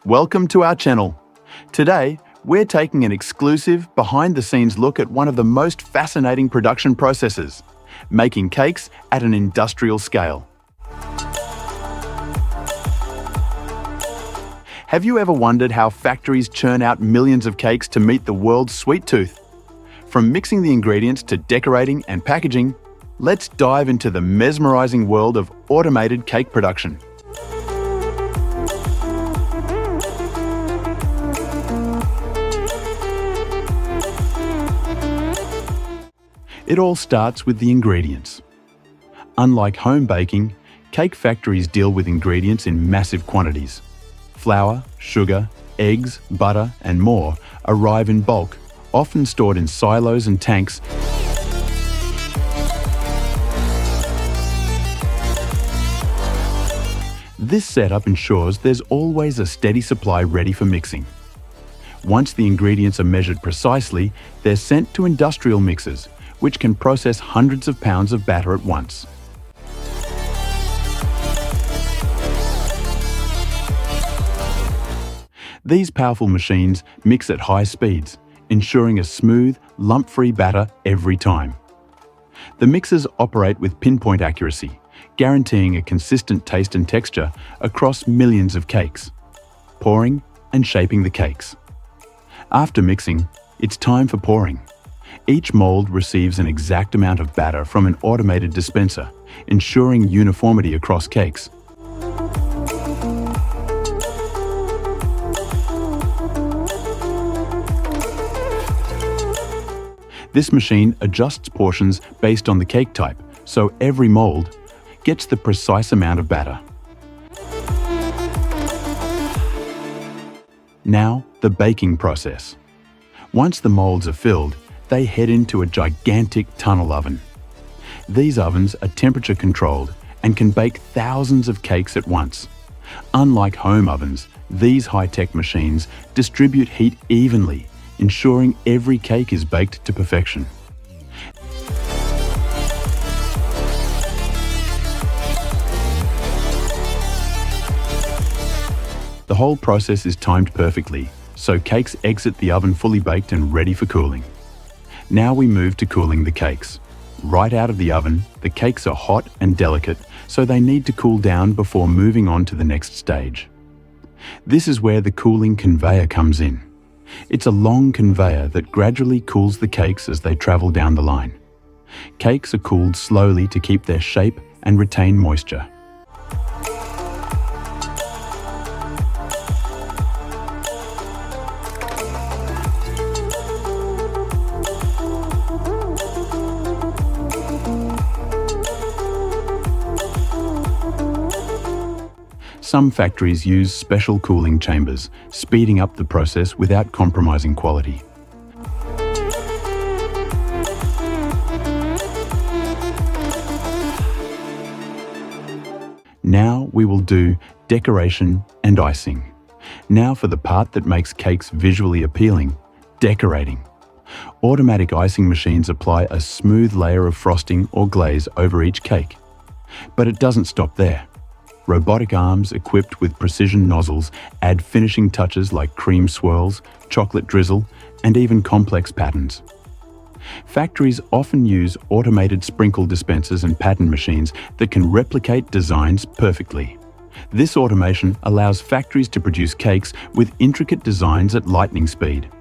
welcome to our channel. Today, we're taking an exclusive, behind-the-scenes look at one of the most fascinating production processes, making cakes at an industrial scale. Have you ever wondered how factories churn out millions of cakes to meet the world's sweet tooth? From mixing the ingredients to decorating and packaging, let's dive into the mesmerizing world of automated cake production. It all starts with the ingredients. Unlike home baking, cake factories deal with ingredients in massive quantities. Flour, sugar, eggs, butter, and more arrive in bulk, often stored in silos and tanks. This setup ensures there's always a steady supply ready for mixing. Once the ingredients are measured precisely, they're sent to industrial mixers, which can process hundreds of pounds of batter at once. These powerful machines mix at high speeds, ensuring a smooth, lump-free batter every time. The mixers operate with pinpoint accuracy, guaranteeing a consistent taste and texture across millions of cakes, pouring and shaping the cakes. After mixing, it's time for pouring. Each mold receives an exact amount of batter from an automated dispenser, ensuring uniformity across cakes. This machine adjusts portions based on the cake type, so every mold gets the precise amount of batter. Now, the baking process. Once the molds are filled, they head into a gigantic tunnel oven. These ovens are temperature controlled and can bake thousands of cakes at once. Unlike home ovens, these high-tech machines distribute heat evenly, ensuring every cake is baked to perfection. The whole process is timed perfectly, so cakes exit the oven fully baked and ready for cooling. Now we move to cooling the cakes. Right out of the oven, the cakes are hot and delicate, so they need to cool down before moving on to the next stage. This is where the cooling conveyor comes in. It's a long conveyor that gradually cools the cakes as they travel down the line. Cakes are cooled slowly to keep their shape and retain moisture. Some factories use special cooling chambers, speeding up the process without compromising quality. Now we will do decoration and icing. Now for the part that makes cakes visually appealing, decorating. Automatic icing machines apply a smooth layer of frosting or glaze over each cake. But it doesn't stop there. Robotic arms equipped with precision nozzles add finishing touches like cream swirls, chocolate drizzle, and even complex patterns. Factories often use automated sprinkle dispensers and pattern machines that can replicate designs perfectly. This automation allows factories to produce cakes with intricate designs at lightning speed.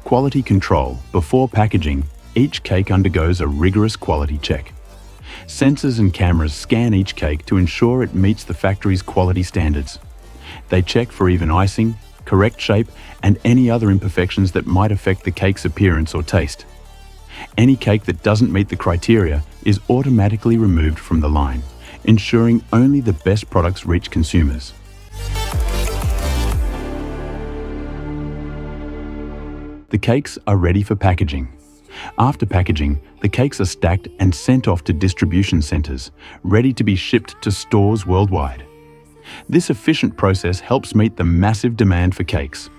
Quality control. Before packaging, each cake undergoes a rigorous quality check. Sensors and cameras scan each cake to ensure it meets the factory's quality standards. They check for even icing, correct shape, and any other imperfections that might affect the cake's appearance or taste. Any cake that doesn't meet the criteria is automatically removed from the line, ensuring only the best products reach consumers. The cakes are ready for packaging. After packaging, the cakes are stacked and sent off to distribution centers, ready to be shipped to stores worldwide. This efficient process helps meet the massive demand for cakes.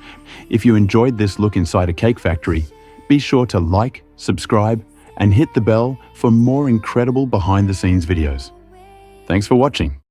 If you enjoyed this look inside a cake factory, be sure to like, subscribe, and hit the bell for more incredible behind-the-scenes videos. Thanks for watching.